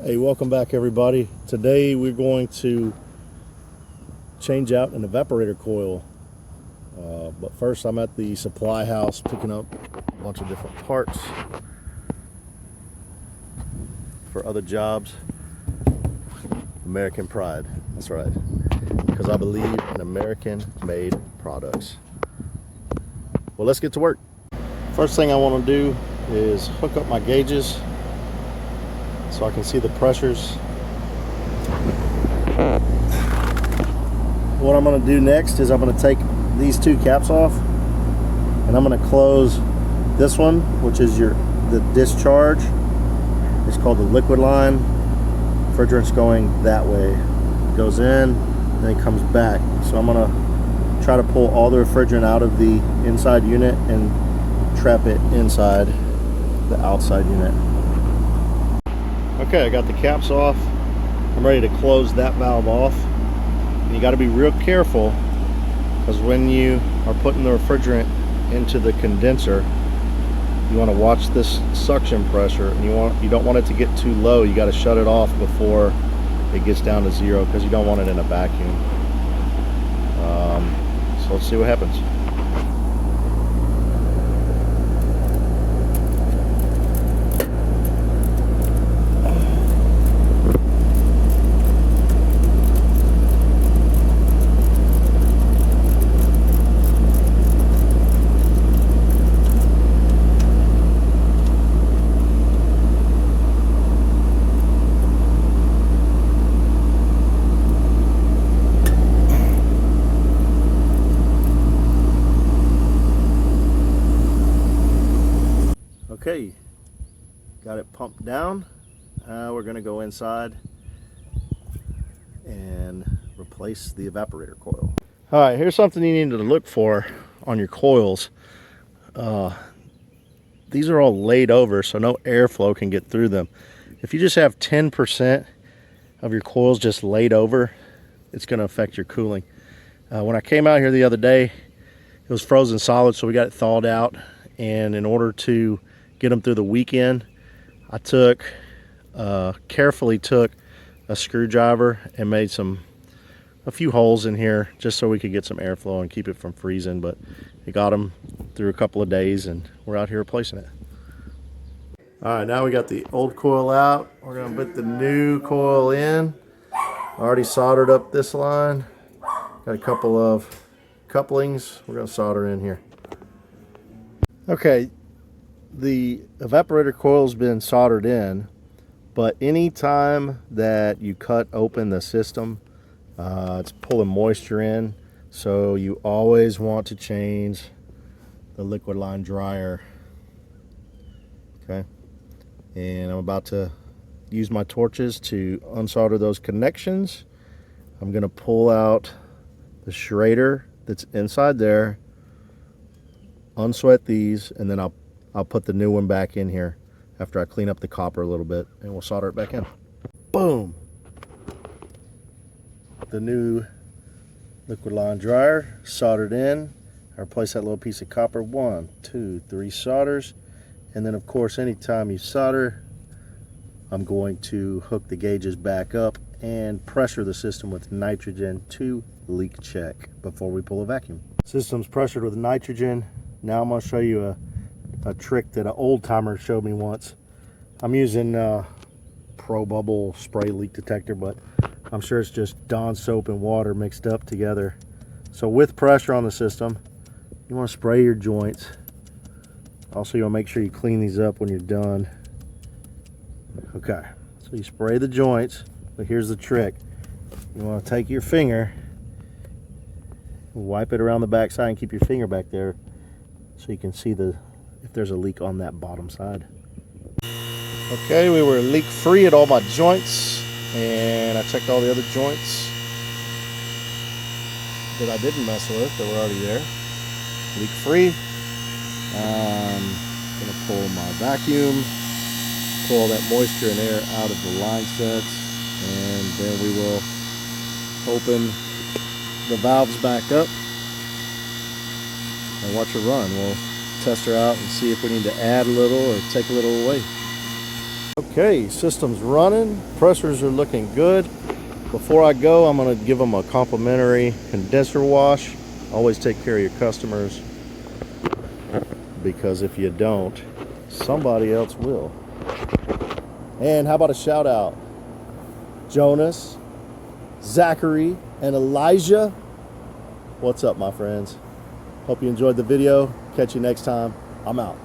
Hey, welcome back everybody. Today we're going to change out an evaporator coil. But first I'm at the supply house picking up a bunch of different parts for other jobs. American pride, that's right. Because I believe in American made products. Well, let's get to work. First thing I want to do is hook up my gauges so I can see the pressures. What I'm going to do next is I'm going to take these two caps off and I'm going to close this one, which is the discharge. It's called the liquid line. Refrigerant's going that way. It goes in and then it comes back. So I'm going to try to pull all the refrigerant out of the inside unit and trap it inside the outside unit. Okay, I got the caps off. I'm ready to close that valve off. And you got to be real careful because when you are putting the refrigerant into the condenser, you want to watch this suction pressure, and you don't want it to get too low. You got to shut it off before it gets down to zero because you don't want it in a vacuum. So let's see what happens. Okay, got it pumped down. We're going to go inside and replace the evaporator coil. All right, here's something you need to look for on your coils. These are all laid over, so no airflow can get through them. If you just have 10% of your coils just laid over, it's going to affect your cooling. When I came out here the other day, it was frozen solid, so we got it thawed out. And in order to get them through the weekend, I carefully took a screwdriver and made a few holes in here just so we could get some airflow and keep it from freezing. But it got them through a couple of days and we're out here replacing it. All right, now we got the old coil out. We're gonna put the new coil in. I already soldered up this line. Got a couple of couplings we're gonna solder in here. Okay, the evaporator coil's been soldered in, but anytime that you cut open the system, it's pulling moisture in, so you always want to change the liquid line dryer. Okay, and I'm about to use my torches to unsolder those connections. I'm going to pull out the Schrader that's inside there, unsweat these, and then I'll put the new one back in here after I clean up the copper a little bit, and we'll solder it back in. Boom! The new liquid line dryer soldered in. I replace that little piece of copper. 1, 2, 3 solders. And then of course, anytime you solder, I'm going to hook the gauges back up and pressure the system with nitrogen to leak check before we pull a vacuum. System's pressured with nitrogen. Now I'm going to show you a trick that an old timer showed me once. I'm using Pro Bubble spray leak detector, but I'm sure it's just Dawn soap and water mixed up together. So with pressure on the system, you want to spray your joints. Also, you want to make sure you clean these up when you're done. Okay, so you spray the joints, but here's the trick. You want to take your finger, wipe it around the back side and keep your finger back there so you can see if there's a leak on that bottom side. Okay, we were leak free at all my joints, and I checked all the other joints that I didn't mess with that were already there. Leak free. I'm gonna pull my vacuum, pull all that moisture and air out of the line sets, and then we will open the valves back up and watch her run. We'll test her out and see if we need to add a little or take a little away. Okay, system's running, pressures are looking good. Before I go, I'm going to give them a complimentary condenser wash. Always take care of your customers, because if you don't, somebody else will. And how about a shout out? Jonas, Zachary, and Elijah. What's up, my friends? Hope you enjoyed the video. Catch you next time. I'm out.